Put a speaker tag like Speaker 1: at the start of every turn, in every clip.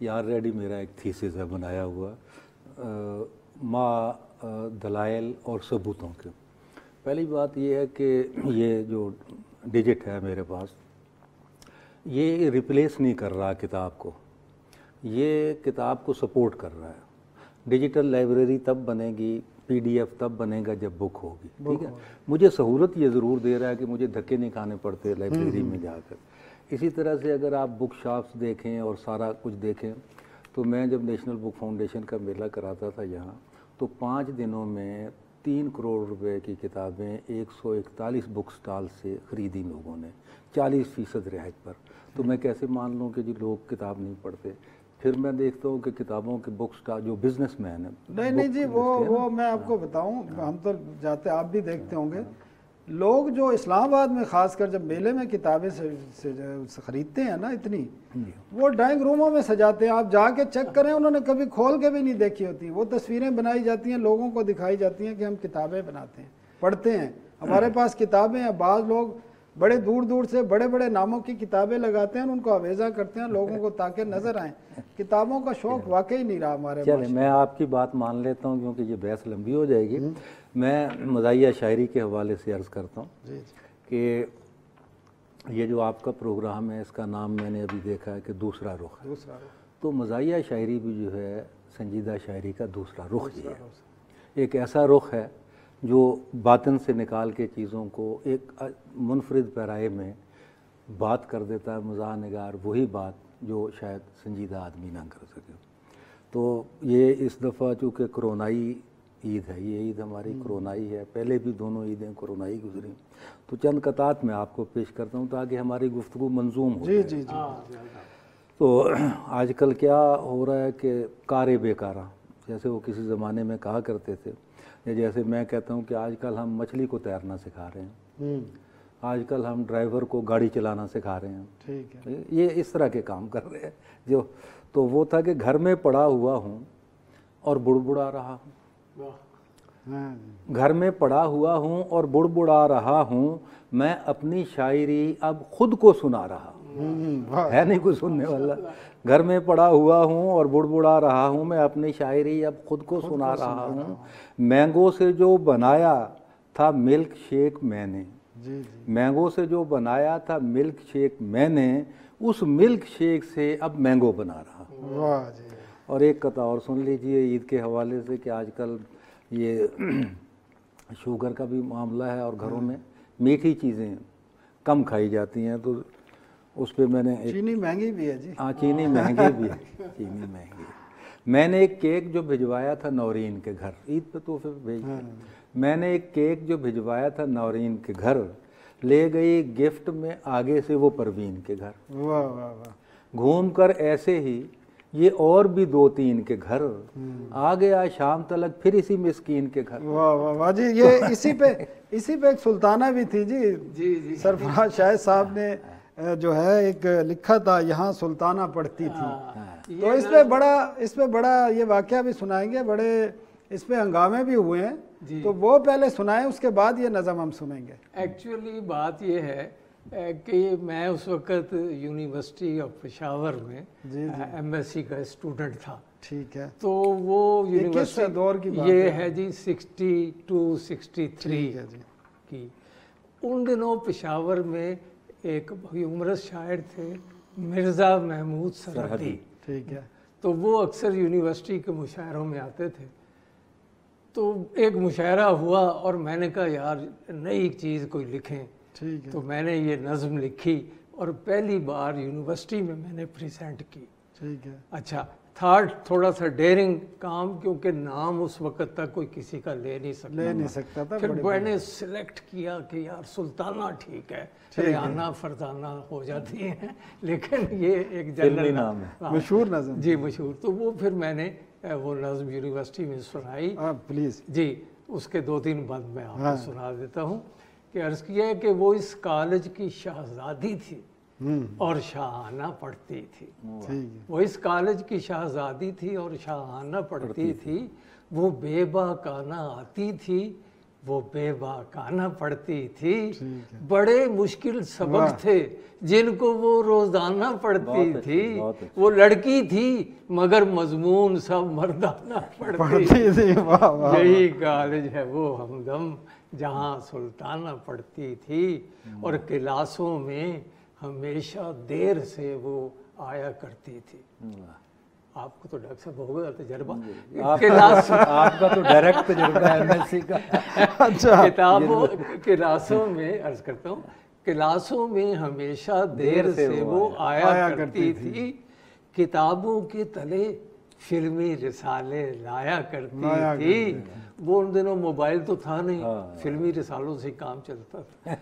Speaker 1: یہ آلریڈی میرا ایک تھیسس ہے بنایا ہوا دلائل اور ثبوتوں کے. پہلی بات یہ ہے کہ یہ جو ڈیجٹ ہے میرے پاس یہ ریپلیس نہیں کر رہا کتاب کو, یہ کتاب کو سپورٹ کر رہا ہے. ڈیجیٹل لائبریری تب بنے گی, پی ڈی ایف تب بنے گا جب بک ہوگی, ٹھیک ہے. مجھے سہولت یہ ضرور دے رہا ہے کہ مجھے دھکے نہیں کھانے پڑتے لائبریری میں جا کر. اسی طرح سے اگر آپ بک شاپس دیکھیں اور سارا کچھ دیکھیں تو میں جب نیشنل بک فاؤنڈیشن کا میلہ کراتا تھا یہاں تو 5 دنوں میں 3 کروڑ روپے کی کتابیں 141 بک سٹال سے خریدی لوگوں نے 40% رعایت پر. تو میں کیسے مان لوں کہ جی لوگ کتاب نہیں پڑھتے. پھر میں دیکھتا ہوں کہ کتابوں کے بک سٹال جو بزنس مین ہیں
Speaker 2: نہیں جی وہ میں آپ کو بتاؤں, ہم تو جاتے آپ بھی دیکھتے ہوں گے, لوگ جو اسلام آباد میں خاص کر جب میلے میں کتابیں سے خریدتے ہیں نا اتنی, وہ ڈرائنگ روموں میں سجاتے ہیں. آپ جا کے چیک کریں, انہوں نے کبھی کھول کے بھی نہیں دیکھی ہوتی. وہ تصویریں بنائی جاتی ہیں, لوگوں کو دکھائی جاتی ہیں کہ ہم کتابیں بناتے ہیں, پڑھتے ہیں, ہمارے پاس کتابیں ہیں. بعض لوگ بڑے دور دور سے بڑے بڑے ناموں کی کتابیں لگاتے ہیں, ان کو آویزہ کرتے ہیں لوگوں کو تاکہ نظر آئیں. کتابوں کا شوق واقعی نہیں رہا ہمارے پاس.
Speaker 1: چلیں میں آپ کی بات مان لیتا ہوں کیونکہ یہ بحث لمبی ہو جائے گی. میں مزاحیہ شاعری کے حوالے سے عرض کرتا ہوں کہ یہ جو آپ کا پروگرام ہے اس کا نام میں نے ابھی دیکھا ہے کہ دوسرا رخ ہے. تو مزاحیہ شاعری بھی جو ہے سنجیدہ شاعری کا دوسرا رخ یہ ہے. ایک ایسا رخ ہے جو باطن سے نکال کے چیزوں کو ایک منفرد پیرائے میں بات کر دیتا ہے مزاح نگار, وہی بات جو شاید سنجیدہ آدمی نہ کر سکے. تو یہ اس دفعہ چونکہ کرونائی عید ہے, یہ عید ہماری کرونائی ہے, پہلے بھی دونوں عیدیں کرونائی گزری, تو چند قطعات میں آپ کو پیش کرتا ہوں تاکہ ہماری گفتگو منظوم ہو جائے.
Speaker 2: جی.
Speaker 1: تو آج کل کیا ہو رہا ہے کہ کارے بیکارہ, جیسے وہ کسی زمانے میں کہا کرتے تھے, جیسے میں کہتا ہوں کہ آج کل ہم مچھلی کو تیرنا سکھا رہے ہیں, آج کل ہم ڈرائیور کو گاڑی چلانا سکھا رہے ہیں.
Speaker 2: ٹھیک ہے,
Speaker 1: یہ اس طرح کے کام کر رہے ہیں جو. تو وہ تھا کہ گھر میں پڑا ہوا ہوں اور بڑبڑا رہا ہوں, گھر میں پڑا ہوا ہوں اور بڑبڑا رہا ہوں, میں اپنی شاعری اب خود کو سنا رہا ہوں. ہے نہیں کوئی سننے والا. گھر میں پڑا ہوا ہوں اور بڑبڑا رہا ہوں, میں اپنی شاعری اب خود کو سنا رہا ہوں. مینگو سے جو بنایا تھا ملک شیک میں نے, مینگو سے جو بنایا تھا ملک شیک میں نے, اس ملک شیک سے اب مینگو بنا رہا ہوں. اور ایک قطعہ اور سن لیجئے عید کے حوالے سے کہ آج کل یہ شوگر کا بھی معاملہ ہے اور گھروں میں میٹھی چیزیں کم کھائی جاتی ہیں, تو اس پہ میں نے
Speaker 2: چینی مہنگی بھی ہے جی.
Speaker 1: ہاں چینی مہنگی بھی ہے, چینی مہنگی. میں نے ایک کیک جو بھجوایا تھا نورین کے گھر, عید پہ تحفے بھیج دیا, میں نے ایک کیک جو بھجوایا تھا نورین کے گھر, لے گئی گفٹ میں آگے سے وہ پروین کے گھر.
Speaker 2: واہ واہ واہ.
Speaker 1: گھوم کر ایسے ہی یہ اور بھی 2-3 کے گھر, آ گیا شام تلک پھر اسی مسکین کے گھر.
Speaker 2: واہ واہ واہ جی. یہ اسی پہ ایک سلطانہ بھی تھی جی. سرفراز شاہد صاحب نے جو ہے ایک لکھا تھا, یہاں سلطانہ پڑھتی تھی. تو اس پہ بڑا یہ واقعہ بھی سنائیں گے, بڑے اس پہ ہنگامے بھی ہوئے ہیں. تو وہ پہلے سنائیں, اس کے بعد یہ نظم ہم سنیں گے.
Speaker 3: ایکچولی بات یہ ہے کہ میں اس وقت یونیورسٹی آف پشاور میں ایم ایس سی کا اسٹوڈنٹ تھا.
Speaker 2: ٹھیک ہے.
Speaker 3: تو وہ یونیورسٹی
Speaker 2: دور کی بات
Speaker 3: یہ ہے جی 62-63 کی. ان دنوں پشاور میں ایک ہیومرس شاعر تھے مرزا محمود سرحدی.
Speaker 2: ٹھیک ہے.
Speaker 3: تو وہ اکثر یونیورسٹی کے مشاعروں میں آتے تھے. تو ایک مشاعرہ ہوا اور میں نے کہا یار نئی چیز کوئی لکھیں. تو میں نے یہ نظم لکھی اور پہلی بار یونیورسٹی میں نے پریزنٹ کی.
Speaker 2: ٹھیک ہے.
Speaker 3: اچھا تھا تھوڑا سا ڈیرنگ کام, کیونکہ نام اس وقت تک کوئی کسی کا لے نہیں سکتا تھا. پھر میں نے سلیکٹ کیا کہ یار سلطانہ ٹھیک ہے, ریحانہ فرزانہ ہو جاتی ہیں, لیکن یہ ایک جنرل نام ہے,
Speaker 2: مشہور نظم.
Speaker 3: جی مشہور. تو وہ پھر میں نے وہ نظم یونیورسٹی میں سنائی.
Speaker 2: پلیز
Speaker 3: جی. اس کے 2-3 بعد میں آپ کو سنا دیتا ہوں کہ عرض کیا ہے کہ وہ اس کالج کی شہزادی تھی اور شاہانہ پڑھتی تھی. وہ اس کالج کی شہزادی تھی اور شاہانہ پڑھتی تھی. وہ بے باکانہ آتی تھی, وہ بے باکانہ پڑھتی تھی، بڑے مشکل سبق تھے جن کو وہ روزانہ پڑھتی تھی، وہ لڑکی تھی مگر مضمون سب مردانہ پڑھتی تھی۔ یہی کالج ہے وہ ہمدم جہاں سلطانہ پڑھتی تھی، اور کلاسوں میں ہمیشہ دیر سے وہ آیا کرتی تھی۔ آپ کو تو ڈاکٹر صاحب ہو گیا تجربہ،
Speaker 1: آپ کا تو ڈائریکٹ تجربہ ہے MSc کا۔
Speaker 3: کتابوں کلاسوں میں عرض کرتا ہوں، کلاسوں میں ہمیشہ دیر سے وہ آیا کرتی تھی، کتابوں کے تلے فلمی رسالے لایا کرتی تھی۔ وہ ان دنوں موبائل تو تھا نہیں، فلمی رسالوں سے کام چلتا تھا۔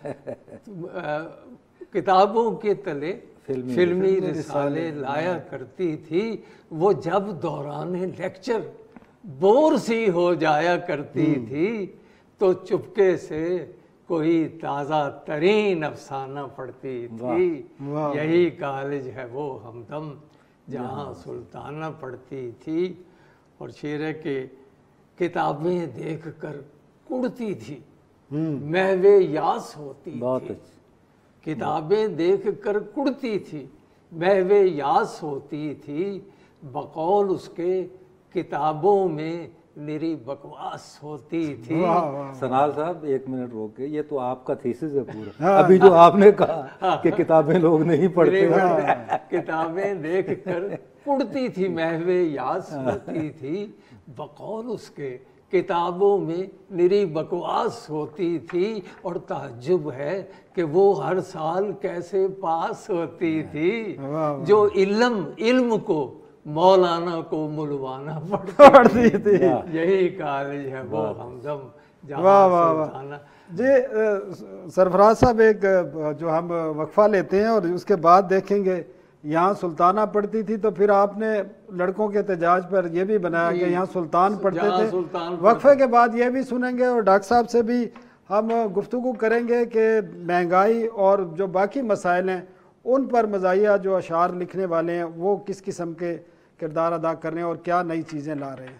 Speaker 3: کتابوں کے تلے فلمی رسالے لایا کرتی تھی، وہ جب دوران لیکچر بور سی ہو جایا کرتی تھی تو چپکے سے کوئی تازہ ترین افسانہ پڑھتی تھی۔ یہی کالج ہے وہ ہمدم جہاں سلطانہ پڑھتی تھی۔ اور شعر ہے کہ کتابیں دیکھ کر کڑتی تھی، محو یاس ہوتی تھی۔ کتابیں دیکھ کر کڑتی تھی، محو یاس ہوتی تھی، بقول اس کے کتابوں میں نری بکواس ہوتی تھی۔
Speaker 1: سنال صاحب ایک منٹ روک کے، یہ تو آپ کا تھیسس ہے پورا، ابھی جو آپ نے کہا کہ کتابیں لوگ نہیں پڑھتے،
Speaker 3: کتابیں دیکھ کر کڑتی تھی، محو یاس ہوتی تھی، بقول اس کے کتابوں میں نری بکواس ہوتی تھی، اور تعجب ہے کہ وہ ہر سال کیسے پاس ہوتی تھی، جو علم کو مولانا کو ملوانا پڑتی تھی۔ یہی کالج ہے وہ ہمدم جہاں سلطانہ۔
Speaker 2: جی سرفراز صاحب، ایک جو ہم وقفہ لیتے ہیں اور اس کے بعد دیکھیں گے یہاں سلطانہ پڑھتی تھی، تو پھر آپ نے لڑکوں کے احتجاج پر یہ بھی بنایا کہ یہاں سلطان پڑھتے تھے۔ وقفے کے بعد یہ بھی سنیں گے اور ڈاکٹر صاحب سے بھی ہم گفتگو کریں گے کہ مہنگائی اور جو باقی مسائل ہیں ان پر مزاحیہ جو اشعار لکھنے والے ہیں وہ کس قسم کے کردار ادا کر رہے ہیں اور کیا نئی چیزیں لا رہے ہیں۔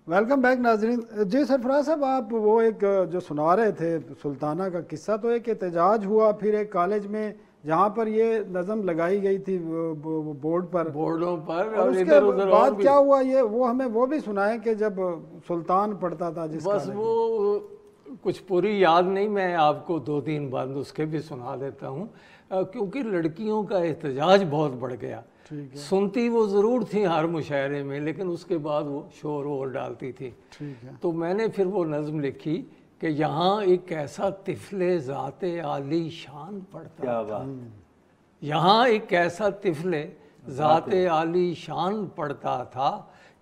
Speaker 2: ویلکم بیک ناظرین۔ جی سرفراز صاحب، آپ وہ ایک جو سنا رہے تھے سلطانہ کا قصہ، تو ایک احتجاج ہوا پھر ایک کالج میں جہاں پر یہ نظم لگائی گئی تھی بورڈوں پر، اور اس کے بعد کیا ہوا یہ وہ ہمیں وہ بھی سنائیں کہ جب سلطان پڑھتا تھا جس
Speaker 3: بس وہ کچھ پوری یاد نہیں، میں آپ کو 2-3 بعد اس کے بھی سنا دیتا ہوں، کیونکہ لڑکیوں کا احتجاج بہت بڑھ گیا۔ سنتی وہ ضرور تھی ہر مشاعرے میں، لیکن اس کے بعد وہ شور اور ڈالتی تھی۔ تو میں نے پھر وہ نظم لکھی کہ یہاں ایک ایسا طفل ذات عالی شان پڑھتا تھا، یہاں ایک ایسا طفل ذات عالی شان پڑھتا تھا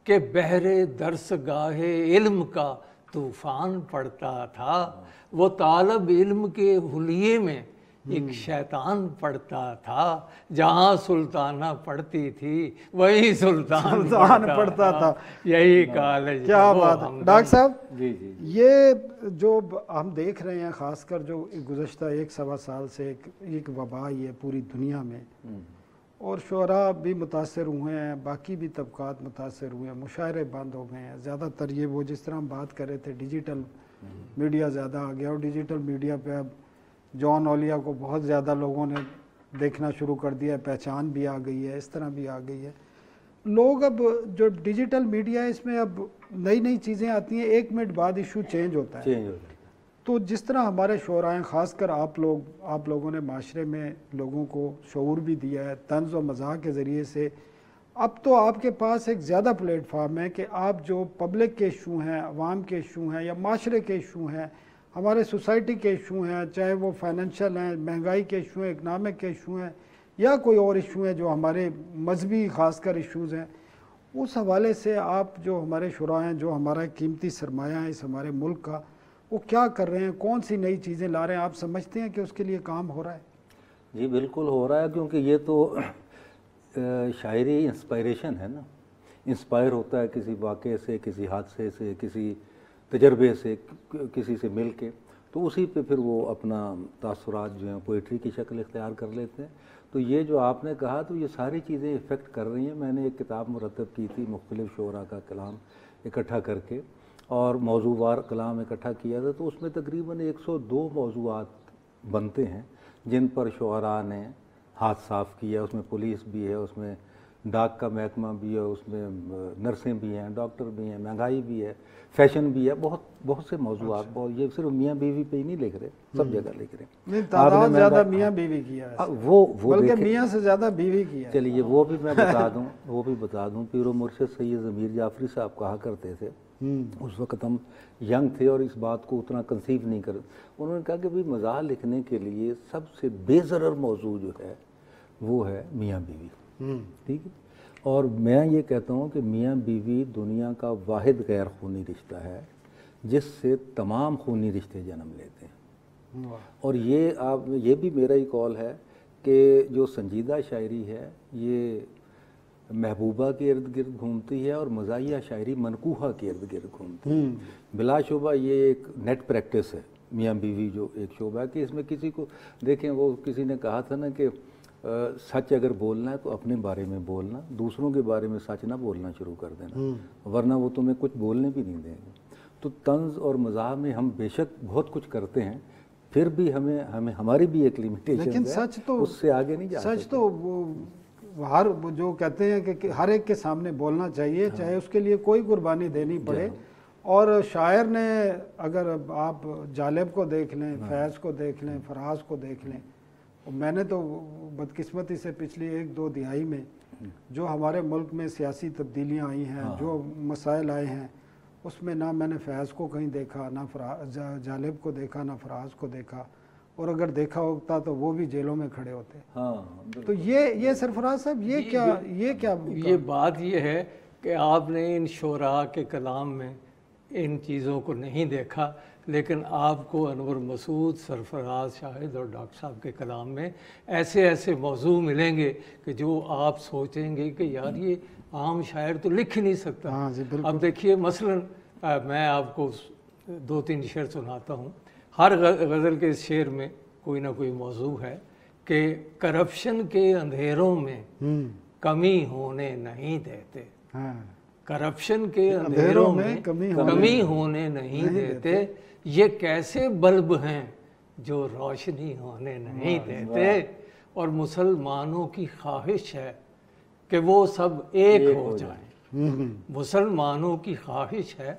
Speaker 3: کہ بحر درس گاہ علم کا طوفان پڑھتا تھا، وہ طالب علم کے حلیے میں ایک شیطان پڑھتا تھا، جہاں سلطانہ پڑھتی تھی وہی سلطان پڑھتا تھا۔ یہی کالج۔
Speaker 2: کیا بات ہے ڈاکٹر صاحب۔ یہ جو ہم دیکھ رہے ہیں خاص کر جو گزشتہ 1-1.25 سال سے ایک وبا آئی ہے پوری دنیا میں، اور شعراء بھی متاثر ہوئے ہیں، باقی بھی طبقات متاثر ہوئے ہیں، مشاعرے بند ہو گئے ہیں، زیادہ تر یہ وہ جس طرح ہم بات کر رہے تھے ڈیجیٹل میڈیا زیادہ آ گیا، اور ڈیجیٹل میڈیا پہ اب جان اولیاء کو بہت زیادہ لوگوں نے دیکھنا شروع کر دیا ہے، پہچان بھی آ گئی ہے، اس طرح بھی آ گئی ہے۔ لوگ اب جو ڈیجیٹل میڈیا ہے اس میں اب نئی چیزیں آتی ہیں، 1 منٹ بعد ایشو چینج ہوتا ہے۔ تو جس طرح ہمارے شعراء خاص کر آپ لوگوں نے معاشرے میں لوگوں کو شعور بھی دیا ہے طنز و مزاح کے ذریعے سے، اب تو آپ کے پاس ایک زیادہ پلیٹ فارم ہے کہ آپ جو پبلک کے ایشو ہیں، عوام کے ایشو ہیں یا معاشرے کے ایشو ہیں، ہمارے سوسائٹی کے ایشو ہیں، چاہے وہ فائنینشیل ہیں، مہنگائی کے ایشو ہیں، اکنامک کے ایشو ہیں، یا کوئی اور ایشو ہیں جو ہمارے مذہبی خاص کر ایشوز ہیں، اس حوالے سے آپ جو ہمارے شعراء ہیں، جو ہمارا قیمتی سرمایہ ہے اس ہمارے ملک کا، وہ کیا کر رہے ہیں، کون سی نئی چیزیں لا رہے ہیں؟ آپ سمجھتے ہیں کہ اس کے لیے کام ہو رہا ہے؟
Speaker 1: جی بالکل ہو رہا ہے، کیونکہ یہ تو شاعری انسپائریشن ہے نا، انسپائر ہوتا ہے کسی واقعے سے، کسی حادثے سے، کسی تجربے سے، کسی سے مل کے، تو اسی پہ پھر وہ اپنا تاثرات جو ہیں پوئٹری کی شکل اختیار کر لیتے ہیں. تو یہ جو آپ نے کہا تو یہ ساری چیزیں افیکٹ کر رہی ہیں. میں نے ایک کتاب مرتب کی تھی مختلف شعراء کا کلام اکٹھا کر کے اور موضوع وار کلام اکٹھا کیا تھا, تو اس میں تقریباً 102 موضوعات بنتے ہیں جن پر شعراء نے ہاتھ صاف کیا. اس میں پولیس بھی ہے, اس میں ڈاک کا محکمہ بھی ہے, اس میں نرسیں بھی ہیں, ڈاکٹر بھی ہیں, مہنگائی بھی ہے, فیشن بھی ہے, بہت سے موضوعات. بہت, یہ صرف میاں بیوی پہ ہی نہیں لکھ رہے, سب جگہ لکھ رہے ہیں.
Speaker 2: نہیں, تعداد زیادہ میاں بیوی کیا ہے,
Speaker 1: وہ
Speaker 2: بلکہ میاں سے زیادہ بیوی کیا ہے.
Speaker 1: چلیے وہ بھی میں بتا دوں, وہ بھی بتا دوں. پیر و مرشد سید ضمیر جعفری صاحب کہا کرتے تھے, اس وقت ہم ینگ تھے اور اس بات کو اتنا کنسیو نہیں کرتے. انہوں نے کہا کہ بھئی مزاح لکھنے کے لیے سب سے بے ضرر موضوع جو ہے وہ ہے میاں بیوی. ٹھیک ہے, اور میں یہ کہتا ہوں کہ میاں بیوی دنیا کا واحد غیر خونی رشتہ ہے جس سے تمام خونی رشتے جنم لیتے ہیں. اور یہ بھی میرا ہی قول ہے کہ جو سنجیدہ شاعری ہے یہ محبوبہ کے ارد گرد گھومتی ہے اور مزاحیہ شاعری منقوحہ کے ارد گرد گھومتی ہے. بلا شبہ یہ ایک نیٹ پریکٹس ہے میاں بیوی جو ایک شعبہ ہے کہ اس میں کسی کو دیکھیں, وہ کسی نے کہا تھا نا کہ سچ اگر بولنا ہے تو اپنے بارے میں بولنا, دوسروں کے بارے میں سچ نہ بولنا شروع کر دینا, ورنہ وہ تمہیں کچھ بولنے بھی نہیں دیں گے. تو طنز اور مزاح میں ہم بے شک بہت کچھ کرتے ہیں, پھر بھی ہمیں ہماری بھی ایک لمیٹیشن ہے,
Speaker 2: لیکن سچ تو
Speaker 1: اس سے آگے نہیں جا سکتے.
Speaker 2: سچ تو وہ ہر جو کہتے ہیں کہ ہر ایک کے سامنے بولنا چاہیے, چاہے اس کے لیے کوئی قربانی دینی پڑے. اور شاعر نے, اگر آپ جالب کو دیکھ لیں, فیض کو دیکھ لیں, فراز کو دیکھ لیں, میں نے تو بدقسمتی سے پچھلی 1-2 دہائی میں جو ہمارے ملک میں سیاسی تبدیلیاں آئی ہیں, جو مسائل آئے ہیں, اس میں نہ میں نے فیض کو کہیں دیکھا, نہ جالب کو دیکھا, نہ فراز کو دیکھا, اور اگر دیکھا ہوتا تو وہ بھی جیلوں میں کھڑے ہوتے. تو یہ سرفراز صاحب یہ کیا
Speaker 3: بات یہ ہے کہ آپ نے ان شعراء کے کلام میں ان چیزوں کو نہیں دیکھا, لیکن آپ کو انور مسعود, سرفراز شاہد اور ڈاکٹر صاحب کے کلام میں ایسے موضوع ملیں گے کہ جو آپ سوچیں گے کہ یار یہ عام شاعر تو لکھ ہی نہیں سکتا. اب دیکھیے مثلا میں آپ کو 2-3 شعر سناتا ہوں. ہر غزل کے اس شعر میں کوئی نہ کوئی موضوع ہے کہ کرپشن کے اندھیروں میں کمی ہونے نہیں دیتے, کرپشن کے اندھیروں میں کمی ہونے نہیں دیتے, یہ کیسے بلب ہیں جو روشنی ہونے نہیں دیتے, اور مسلمانوں کی خواہش ہے کہ وہ سب ایک ہو جائیں. مسلمانوں کی خواہش ہے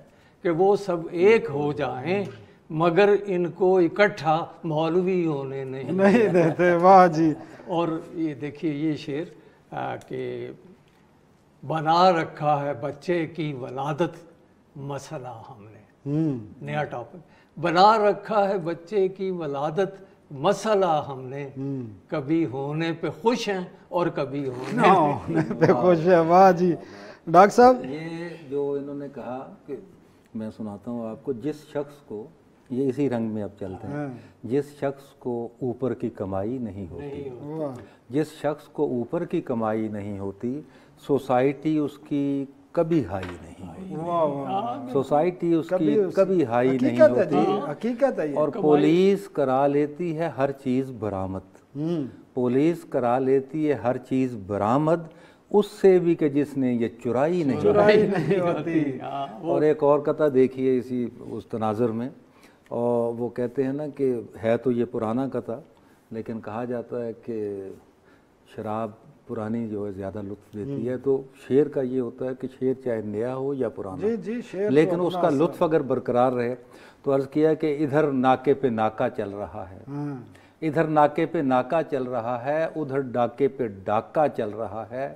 Speaker 3: کہ وہ سب ایک ہو جائیں, مگر ان کو اکٹھا مولوی ہونے نہیں
Speaker 2: دیتے. واہ جی.
Speaker 3: اور یہ دیکھیے یہ شعر کہ بنا رکھا ہے بچے کی ولادت مسئلہ ہم نے, نیا ٹاپک, بنا رکھا ہے بچے کی ولادت مسئلہ ہم نے, کبھی ہونے پہ خوش ہیں اور کبھی ہونے
Speaker 2: پہ خوش ہیں. واہ جی. ڈاکٹر صاحب
Speaker 1: یہ جو انہوں نے کہا کہ میں سناتا ہوں آپ کو, جس شخص کو, یہ اسی رنگ میں اب چلتے ہیں, جس شخص کو اوپر کی کمائی نہیں ہوتی, جس شخص کو اوپر کی کمائی نہیں ہوتی, سوسائٹی اس کی کبھی ہائی نہیں ہوتی, سوسائٹی اس کی کبھی ہائی نہیں ہوتی,
Speaker 2: حقیقت ہے.
Speaker 1: اور پولیس کرا لیتی ہے ہر چیز برآمد, پولیس کرا لیتی ہے ہر چیز برآمد, اس سے بھی کہ جس نے یہ چرائی نہیں
Speaker 2: ہوتی.
Speaker 1: اور ایک اور قطعہ دیکھیے اسی اس تناظر میں, اور وہ کہتے ہیں نا کہ ہے تو یہ پرانا قطعہ, لیکن کہا جاتا ہے کہ شراب پرانی جو ہے زیادہ لطف دیتی ہے. تو شعر کا یہ ہوتا ہے کہ شعر چاہے نیا ہو یا پرانا, لیکن اس کا لطف اگر برقرار رہے. تو عرض کیا کہ ادھر ناکے پہ ناکہ چل رہا ہے, ادھر ناکے پہ ناکہ چل رہا ہے, ادھر ڈاکے پہ ڈاکہ چل رہا ہے,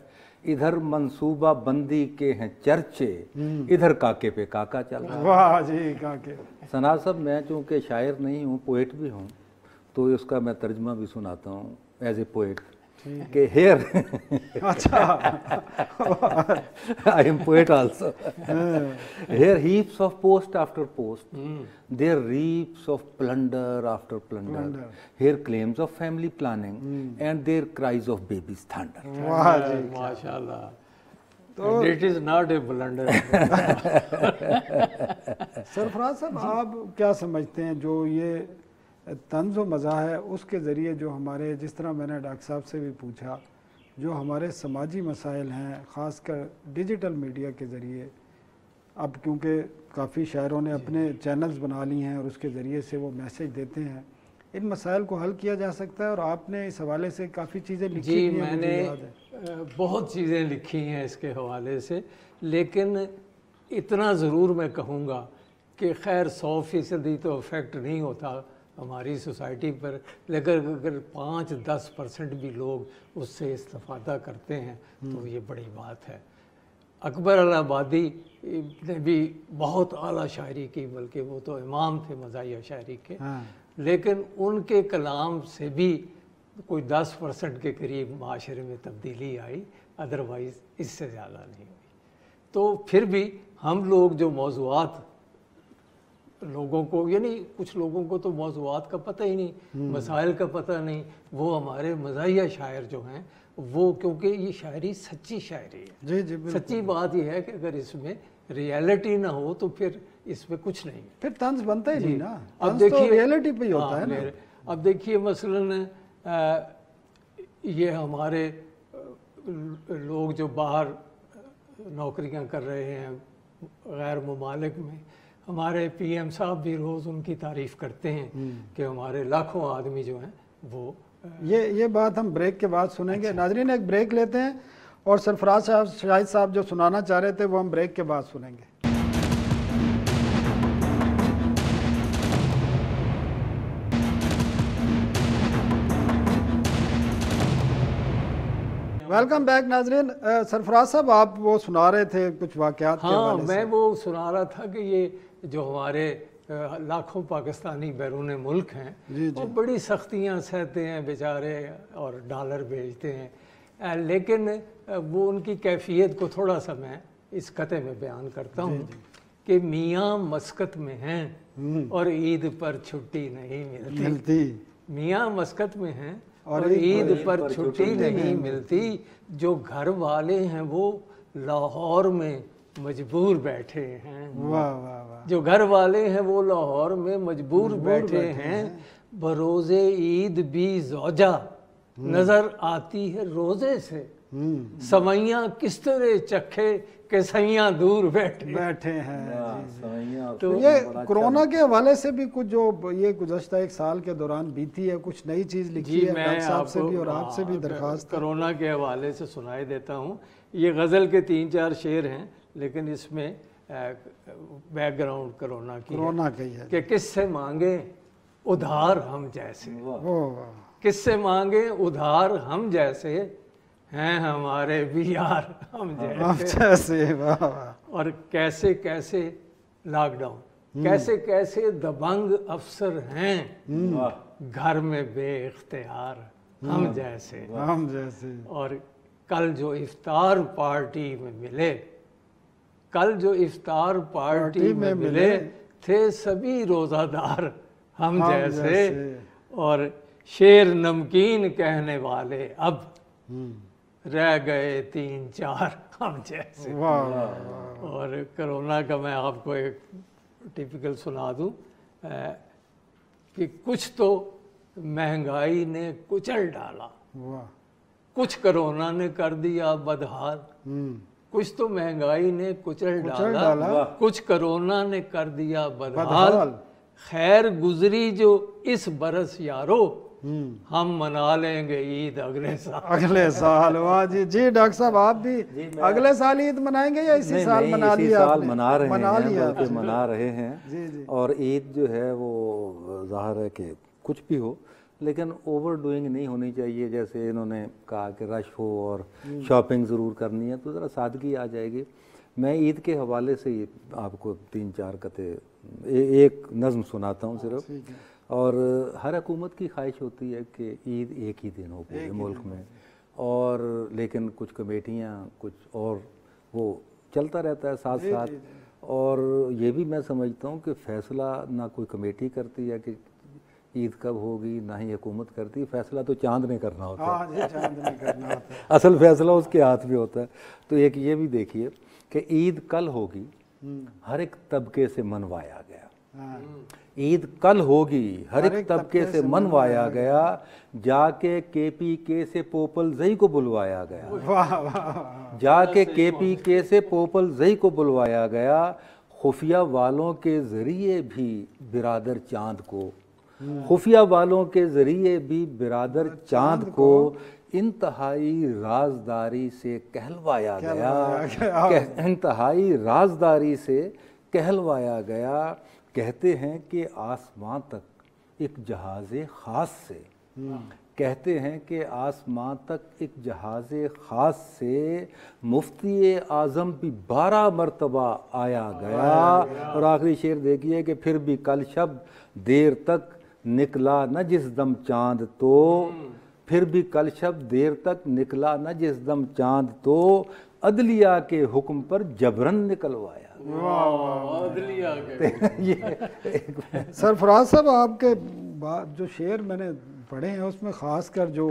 Speaker 1: ادھر منصوبہ بندی کے ہیں چرچے, ادھر کاکے پہ کاکا چل رہا ہے.
Speaker 2: واہ جی. کاکے.
Speaker 1: ثنا صاحب, میں چونکہ شاعر نہیں ہوں, پوئٹ بھی ہوں, تو اس کا میں ترجمہ بھی سناتا ہوں ایز اے پوئٹ کہ hair I am poet also. Here heaps of post after post, there reaps of plunder after plunder, here claims of family planning and there cries of babies thunder.
Speaker 3: ماشاء اللہ.
Speaker 2: تو
Speaker 3: it is not a blunder.
Speaker 2: Sarfaraz sahab آپ کیا سمجھتے ہیں جو یہ طنز و مزاح ہے اس کے ذریعے جو ہمارے، جس طرح میں نے ڈاکٹر صاحب سے بھی پوچھا، جو ہمارے سماجی مسائل ہیں خاص کر ڈیجیٹل میڈیا کے ذریعے، اب کیونکہ کافی شاعروں نے اپنے چینلز بنا لی ہیں اور اس کے ذریعے سے وہ میسج دیتے ہیں، ان مسائل کو حل کیا جا سکتا ہے؟ اور آپ نے اس حوالے سے کافی چیزیں لکھی
Speaker 3: جی
Speaker 2: بھی ہیں،
Speaker 3: میں
Speaker 2: مجھے
Speaker 3: نے
Speaker 2: یاد ہے.
Speaker 3: بہت چیزیں لکھی ہیں اس کے حوالے سے، لیکن اتنا ضرور میں کہوں گا کہ خیر 100% تو افیکٹ نہیں ہوتا ہماری سوسائٹی پر، لیکن اگر 5-10% بھی لوگ اس سے استفادہ کرتے ہیں تو یہ بڑی بات ہے. اکبر الآبادی نے بھی بہت اعلیٰ شاعری کی، بلکہ وہ تو امام تھے مزاحیہ شاعری کے، لیکن ان کے کلام سے بھی کوئی 10% کے قریب معاشرے میں تبدیلی آئی، ادروائز اس سے زیادہ نہیں ہوئی. تو پھر بھی ہم لوگ جو موضوعات لوگوں کو، یعنی کچھ لوگوں کو تو موضوعات کا پتہ ہی نہیں، مسائل کا پتہ نہیں، وہ ہمارے مزاحیہ شاعر جو ہیں وہ، کیونکہ یہ شاعری سچی شاعری ہے.
Speaker 2: جی جی بالکل.
Speaker 3: سچی بات یہ ہے کہ اگر اس میں ریالٹی نہ ہو تو پھر اس میں کچھ نہیں ہے،
Speaker 2: پھر طنز بنتا ہی نہیں نا.
Speaker 3: اب
Speaker 2: طنز تو ریالٹی پہ ہی ہوتا ہے نا.
Speaker 3: اب دیکھیے مثلاً یہ ہمارے لوگ جو باہر نوکریاں کر رہے ہیں غیر ممالک میں، ہمارے پی ایم صاحب بھی روز ان کی تعریف کرتے ہیں کہ ہمارے لاکھوں آدمی جو ہیں وہ
Speaker 2: یہ بات ہم بریک کے بعد سنیں گے. ناظرین ایک بریک لیتے ہیں اور سرفراز صاحب، شاہد صاحب جو سنانا چاہ رہے تھے وہ ہم بریک کے بعد سنیں گے. ویلکم بیک ناظرین. سرفراز صاحب آپ وہ سنا رہے تھے کچھ واقعات کے
Speaker 3: ہاں
Speaker 2: حوالے سے.
Speaker 3: میں وہ سنا رہا تھا کہ یہ جو ہمارے لاکھوں پاکستانی بیرون ملک ہیں وہ بڑی سختیاں سہتے ہیں بیچارے اور ڈالر بھیجتے ہیں، لیکن وہ ان کی کیفیت کو تھوڑا سا میں اس قطعے میں بیان کرتا ہوں کہ میاں مسقط میں ہیں اور عید پر چھٹی نہیں ملتی. میاں مسقط میں ہیں اور عید پر چھٹی نہیں ملتی، جو گھر والے ہیں وہ لاہور میں مجبور بیٹھے ہیں.
Speaker 2: واہ واہ واہ.
Speaker 3: جو گھر والے ہیں وہ لاہور میں مجبور بیٹھے ہیں، بروز عید بھی زوجہ نظر آتی ہے روزے سے، سوئیاں کس طرح چکھے کہ سیاں دور بیٹھے
Speaker 2: ہیں. تو یہ کرونا کے حوالے سے بھی کچھ جو یہ گزشتہ ایک سال کے دوران بیتی ہے، کچھ نئی چیز لکھی ہے ڈاکٹر صاحب سے بھی اور آپ سے بھی درخواست.
Speaker 3: کرونا کے حوالے سے سنائی دیتا ہوں. یہ غزل کے 3-4 شعر ہیں، لیکن اس میں بیک گراؤنڈ کرونا کی ہے کہ کس سے مانگے ادھار ہم جیسے، کس سے مانگے ادھار ہم جیسے، ہیں ہمارے بھی یار ہم جیسے. اور کیسے کیسے لاک ڈاؤن، کیسے کیسے دبنگ افسر ہیں گھر میں بے اختیار ہم جیسے. اور کل جو افطار پارٹی میں ملے، کل جو افطار پارٹی میں ملے تھے سبھی روزہ دار ہم جیسے، اور شیر نمکین کہنے والے اب رہ گئے 3-4 ہم جیسے. اور کرونا کا میں آپ کو ایک ٹیپیکل سنا دوں کہ کچھ تو مہنگائی نے کچل ڈالا، کچھ کرونا نے کر دیا بدحال. کچھ تو مہنگائی نے کچل ڈالا، کچھ کرونا نے کر دیا بدحال. خیر گزری جو اس برس یارو، ہم منا لیں گے عید اگلے سال.
Speaker 2: واہ جی. جی ڈاکٹر صاحب آپ بھی اگلے سال عید منائیں گے یا اسی سال منا لیا؟
Speaker 1: منا رہے ہیں. اور عید جو ہے وہ ظاہر ہے کہ کچھ بھی ہو لیکن اوور ڈوئنگ نہیں ہونی چاہیے. جیسے انہوں نے کہا کہ رش ہو اور شاپنگ ضرور کرنی ہے تو ذرا سادگی آ جائے گی. میں عید کے حوالے سے آپ کو 3-4 قطعے ایک نظم سناتا ہوں صرف. اور ہر حکومت کی خواہش ہوتی ہے کہ عید ایک ہی دن ہو پورے ملک میں، اور لیکن کچھ کمیٹیاں کچھ اور وہ چلتا رہتا ہے ساتھ ساتھ. اور یہ بھی میں سمجھتا ہوں کہ فیصلہ نہ کوئی کمیٹی کرتی ہے کہ عید کب ہوگی نہ ہی حکومت کرتی، فیصلہ تو چاند نے کرنا ہوتا ہے،
Speaker 2: ہاں جی چاند نہیں کرنا ہوتا ہے،
Speaker 1: اصل فیصلہ اس کے ہاتھ میں ہوتا ہے۔ تو ایک یہ بھی دیکھیے کہ عید کل ہوگی ہر ایک طبقے سے منوایا گیا،
Speaker 2: ہاں
Speaker 1: عید کل ہوگی ہر ایک طبقے سے منوایا گیا، جا کے کے پی کے سے پوپل زئی کو بلوایا گیا،
Speaker 2: واہ واہ،
Speaker 1: جا کے پی کے سے پوپل زئی کو بلوایا گیا، خفیہ والوں کے ذریعے بھی برادر چاند کو، خفیہ والوں کے ذریعے بھی برادر چاند کو انتہائی رازداری سے کہلوایا گیا، انتہائی رازداری سے کہلوایا گیا۔ کہتے ہیں کہ آسمان تک ایک جہاز خاص سے، کہتے ہیں کہ آسمان تک ایک جہاز خاص سے مفتی اعظم بھی 12 مرتبہ آیا گیا، اور آخری شعر دیکھیے کہ پھر بھی کل شب دیر تک نکلا نہ جس دم چاند تو، پھر بھی کل شب دیر تک نکلا نہ جس دم چاند تو، عدلیہ کے حکم پر جبرن نکلوایا۔
Speaker 2: سرفراز صاحب آپ کے جو شعر میں نے پڑھے ہیں اس میں خاص کر جو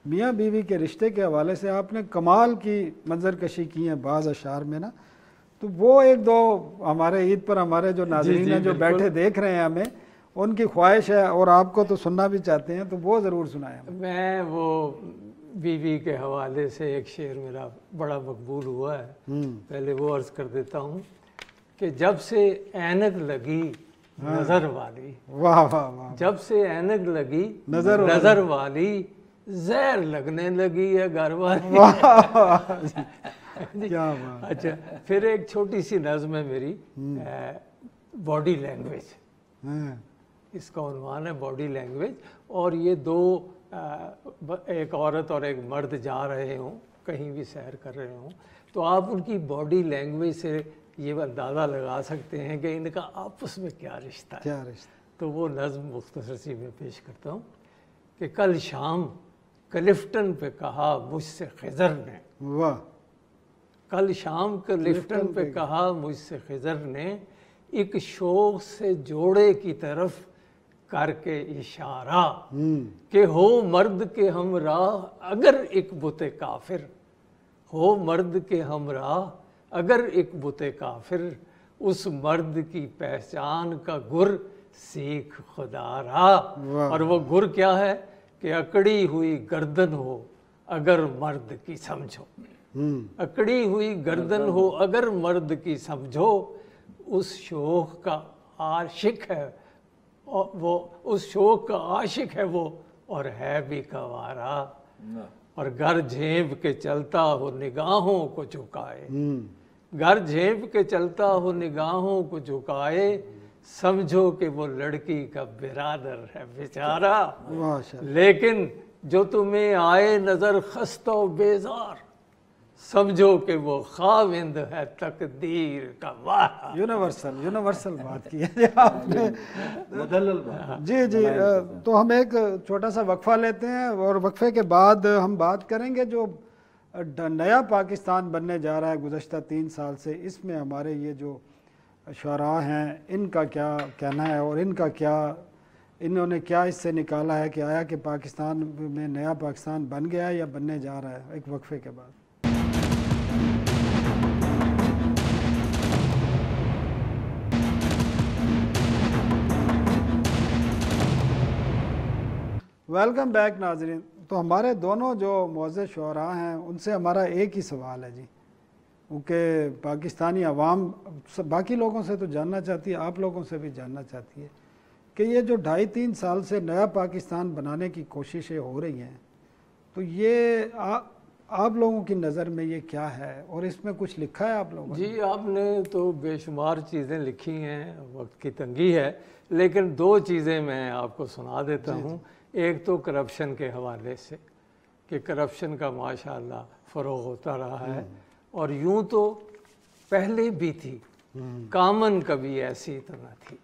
Speaker 2: میاں بیوی کے رشتے کے حوالے سے آپ نے کمال کی منظر کشی کی ہیں بعض اشعار میں نا، تو وہ ایک دو ہمارے عید پر ہمارے جو ناظرین ہیں جو بیٹھے دیکھ رہے ہیں ہمیں، ان کی خواہش ہے اور آپ کو تو سننا بھی چاہتے ہیں، تو وہ ضرور سنائیں۔
Speaker 3: میں وہ بیوی کے حوالے سے ایک شعر میرا بڑا مقبول ہوا ہے، پہلے وہ عرض کر دیتا ہوں کہ جب سے اینک لگی نظر والی،
Speaker 2: واہ واہ واہ،
Speaker 3: جب سے اینک لگی نظر والی، زہر لگنے لگی ہے گھر والی۔
Speaker 2: کیا بات۔
Speaker 3: اچھا پھر ایک چھوٹی سی نظم ہے میری، باڈی لینگویج، اس کا عنوان ہے باڈی لینگویج، اور یہ دو ایک عورت اور ایک مرد جا رہے ہوں کہیں بھی سیر کر رہے ہوں، تو آپ ان کی باڈی لینگویج سے یہ اندازہ لگا سکتے ہیں کہ ان کا آپس میں کیا رشتہ ہے۔
Speaker 2: کیا رشتہ؟
Speaker 3: تو وہ نظم مختصر سی میں پیش کرتا ہوں کہ کل شام کلفٹن پہ کہا مجھ سے خضر نے،
Speaker 2: واہ،
Speaker 3: کل شام کلفٹن پہ کہا مجھ سے خضر نے، ایک شوق سے جوڑے کی طرف کر کے اشارہ، کہ ہو مرد کے ہمراہ اگر ایک بت کافر، ہو مرد کے ہمراہ اگر ایک بت کافر، اس مرد کی پہچان کا گر سیکھ خدا را۔ اور وہ گر کیا ہے کہ اکڑی ہوئی گردن ہو اگر مرد کی سمجھو، اکڑی ہوئی گردن ہو اگر مرد کی سمجھو، اس شوق کا عاشق ہے وہ، اس شوق کا عاشق ہے وہ، اور ہے بھی کنوارا، اور گھر جھیپ کے چلتا ہو نگاہوں کو جھکائے، گھر جھیپ کے چلتا ہو نگاہوں کو جھکائے، سمجھو کہ وہ لڑکی کا برادر ہے بیچارہ، لیکن جو تمہیں آئے نظر خستہ و بیزار، سمجھو کہ وہ خاوند ہے تقدیر کا وارا۔
Speaker 2: یونیورسل بات کی ہے آپ نے،
Speaker 1: مدلل بات۔
Speaker 2: جی جی، تو ہم ایک چھوٹا سا وقفہ لیتے ہیں، اور وقفے کے بعد ہم بات کریں گے جو نیا پاکستان بننے جا رہا ہے گزشتہ 3 سال سے، اس میں ہمارے یہ جو شعراء ہیں ان کا کیا کہنا ہے، اور ان کا کیا، انہوں نے کیا اس سے نکالا ہے کہ آیا کہ پاکستان میں نیا پاکستان بن گیا ہے یا بننے جا رہا ہے۔ ایک وقفے کے بعد ویلکم بیک ناظرین۔ تو ہمارے دونوں جو معزز شعراء ہیں ان سے ہمارا ایک ہی سوال ہے جی، کیونکہ پاکستانی عوام باقی لوگوں سے تو جاننا چاہتی ہے، آپ لوگوں سے بھی جاننا چاہتی ہے کہ یہ جو 2.5-3 سال سے نیا پاکستان بنانے کی کوششیں ہو رہی ہیں، تو یہ آپ لوگوں کی نظر میں یہ کیا ہے، اور اس میں کچھ لکھا ہے آپ لوگوں نے؟
Speaker 3: جی آپ نے تو بے شمار چیزیں لکھی ہیں، وقت کی تنگی ہے، لیکن 2 چیزیں میں آپ کو سنا دیتا ہوں۔ ایک تو کرپشن کے حوالے سے کہ کرپشن کا ماشاءاللہ فروغ ہوتا رہا ہے، اور یوں تو پہلے بھی تھی، کامن کبھی ایسی تو نہ تھی،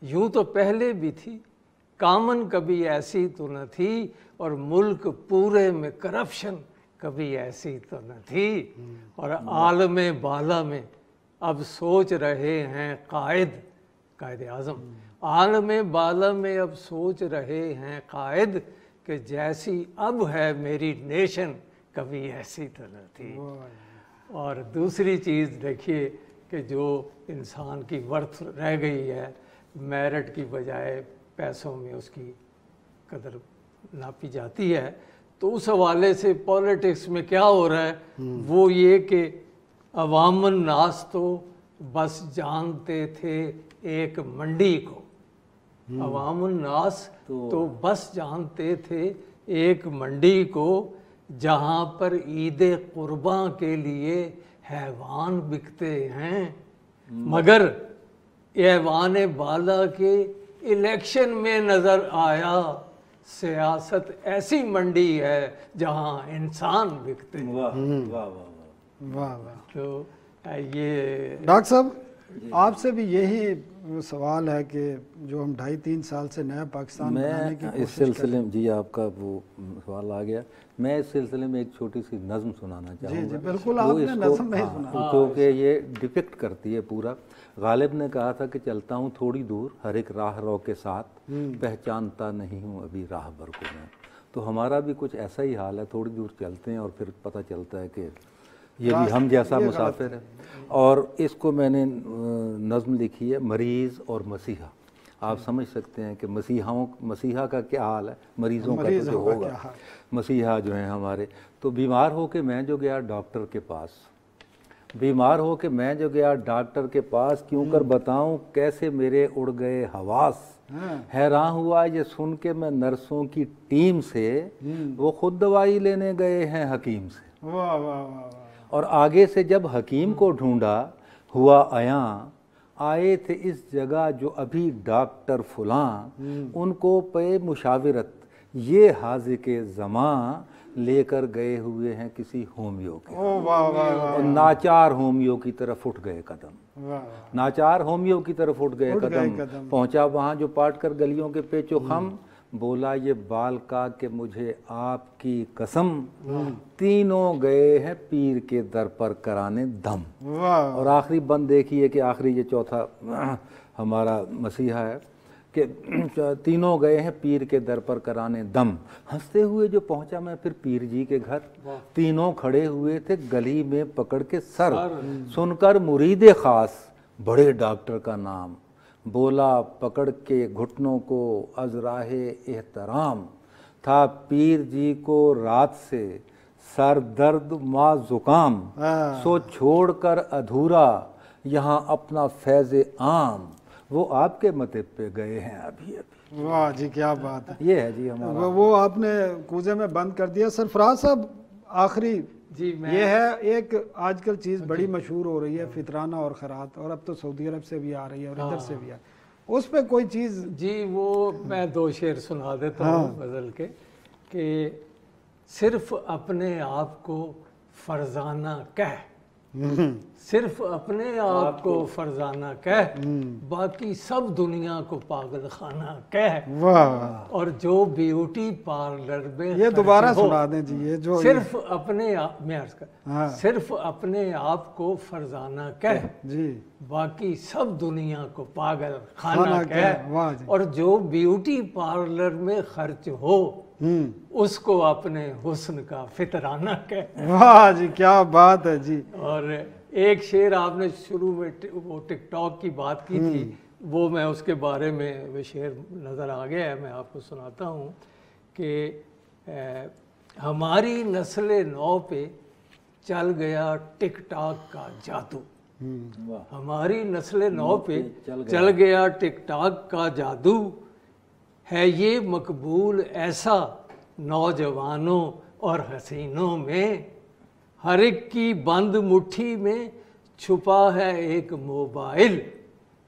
Speaker 3: یوں تو پہلے بھی تھی، کامن کبھی ایسی تو نہ تھی، اور ملک پورے میں کرپشن کبھی ایسی تو نہ تھی، اور عالم بالا میں اب سوچ رہے ہیں قائد قائد اعظم عالم بالا میں اب سوچ رہے ہیں قائد کہ جیسی اب ہے میری نیشن کبھی ایسی تو نہ تھی۔ اور دوسری چیز دیکھیے کہ جو انسان کی ورتھ رہ گئی ہے میرٹ کی بجائے پیسوں میں اس کی قدر ناپی جاتی ہے، تو اس حوالے سے پولیٹکس میں کیا ہو رہا ہے وہ یہ کہ عوام الناس تو بس جانتے تھے ایک منڈی کو، عوام الناس تو بس جانتے تھے ایک منڈی کو جہاں پر عید قرباں کے لیے حیوان بکتے ہیں، مگر ایوان بالا کے الیکشن میں نظر آیا سیاست ایسی منڈی ہے جہاں انسان بکتے ہیں۔
Speaker 1: واہ واہ واہ
Speaker 2: واہ واہ۔
Speaker 3: تو یہ
Speaker 2: ڈاکٹر صاحب آپ سے بھی یہی سوال ہے کہ جو ہم 2.5-3 سال سے نیا پاکستان بنانے کی
Speaker 1: میں اس
Speaker 2: کوشش
Speaker 1: سلسلے میں جی آپ کا وہ سوال آ گیا، میں اس سلسلے میں ایک چھوٹی سی نظم سنانا چاہوں گا۔
Speaker 2: جی بالکل، آپ نے نظم نہیں سنا
Speaker 1: کیونکہ یہ ڈپکٹ کرتی ہے پورا۔ غالب نے کہا تھا کہ چلتا ہوں تھوڑی دور ہر ایک راہ رو کے ساتھ، پہچانتا نہیں ہوں ابھی راہ بر کو میں۔ تو ہمارا بھی کچھ ایسا ہی حال ہے، تھوڑی دور چلتے ہیں اور پھر پتہ چلتا ہے کہ یہ بھی ہم جیسا مسافر ہے۔ اور اس کو میں نے نظم لکھی ہے مریض اور مسیحا۔ آپ سمجھ سکتے ہیں کہ مسیحا کا کیا حال ہے، مریضوں کا جو ہوگا۔ مسیحا جو ہیں ہمارے، تو بیمار ہو کے میں جو گیا ڈاکٹر کے پاس، بیمار ہو کے میں جو گیا ڈاکٹر کے پاس، کیوں کر بتاؤں کیسے میرے اڑ گئے حواس۔ حیران ہوا یہ سن کے میں نرسوں کی ٹیم سے، وہ خود دوائی لینے گئے ہیں حکیم سے۔
Speaker 2: واہ واہ واہ۔
Speaker 1: اور آگے سے جب حکیم کو ڈھونڈا ہوا عیاں، آئے تھے اس جگہ جو ابھی ڈاکٹر فلاں، ان کو پے مشاورت یہ حاذق زماں لے کر گئے ہوئے ہیں کسی ہومیو کے، اور ناچار ہومیو کی طرف اٹھ گئے قدم، ناچار ہومیو کی طرف اٹھ گئے قدم۔ پہنچا وہاں جو پاٹ کر گلیوں کے پیچ و خم، بولا یہ بال کا کہ مجھے آپ کی قسم، تینوں گئے ہیں پیر کے در پر کرانے دم۔ اور آخری بند دیکھیے کہ آخری یہ چوتھا ہمارا مسیحا ہے کہ تینوں گئے ہیں پیر کے در پر کرانے دم۔ ہنستے ہوئے جو پہنچا میں پھر پیر جی کے گھر، تینوں کھڑے ہوئے تھے گلی میں پکڑ کے سر، سن کر مرید خاص بڑے ڈاکٹر کا نام، بولا پکڑ کے گھٹنوں کو از راہ احترام، تھا پیر جی کو رات سے سر درد ماں زکام، سو چھوڑ کر ادھورا یہاں اپنا فیض عام، وہ آپ کے مطب پہ گئے ہیں ابھی ابھی۔
Speaker 2: واہ جی کیا بات ہے۔
Speaker 1: یہ ہے جی ہمارا،
Speaker 2: وہ آپ نے کوزے میں بند کر دیا۔ سرفراز صاحب آخری
Speaker 3: جی
Speaker 2: یہ ہے ایک آج کل چیز بڑی مشہور ہو رہی ہے فطرانہ اور خیرات، اور اب تو سعودی عرب سے بھی آ رہی ہے اور ادھر سے بھی آ رہی ہے، اس پہ کوئی چیز؟
Speaker 3: جی وہ میں 2 شعر سنا دیتا ہوں غزل کے، کہ صرف اپنے آپ کو فرزانہ کہہ، صرف اپنے آپ کو فرزانہ کہہ، باقی سب دنیا کو پاگل خانہ کہہ، اور جو بیوٹی پارلر میں
Speaker 2: یہ دوبارہ سنا دیں جی، یہ جو
Speaker 3: صرف اپنے آپ میں عرض کر، صرف اپنے آپ کو فرزانہ کہہ
Speaker 2: جی،
Speaker 3: باقی سب دنیا کو پاگل خانہ کہہ، اور جو بیوٹی پارلر میں خرچ ہو اس کو اپنے حسن کا فطرانہ کہہ۔
Speaker 2: واہ جی کیا بات ہے جی۔
Speaker 3: اور ایک شعر آپ نے شروع میں وہ ٹک ٹاک کی بات کی تھی، وہ میں اس کے بارے میں وہ شعر نظر آ گیا ہے، میں آپ کو سناتا ہوں کہ ہماری نسل نو پہ چل گیا ٹک ٹاک کا جادو، ہماری نسل نو پہ چل گیا ٹک ٹاک کا جادو، ہے یہ مقبول ایسا نوجوانوں اور حسینوں میں، ہر ایک کی بند مٹھی میں چھپا ہے ایک موبائل،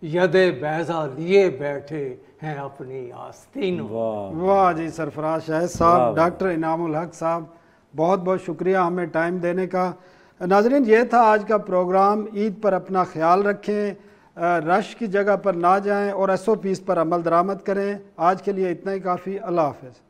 Speaker 3: ید بیضا لیے بیٹھے ہیں اپنی آستینوں۔
Speaker 2: واہ جی سرفراز شاہد صاحب، ڈاکٹر انعام الحق صاحب، بہت بہت شکریہ ہمیں ٹائم دینے کا۔ ناظرین یہ تھا آج کا پروگرام۔ عید پر اپنا خیال رکھیں، رش کی جگہ پر نہ جائیں اور SOPs پر عمل درآمد کریں۔ آج کے لیے اتنا ہی کافی۔ اللہ حافظ۔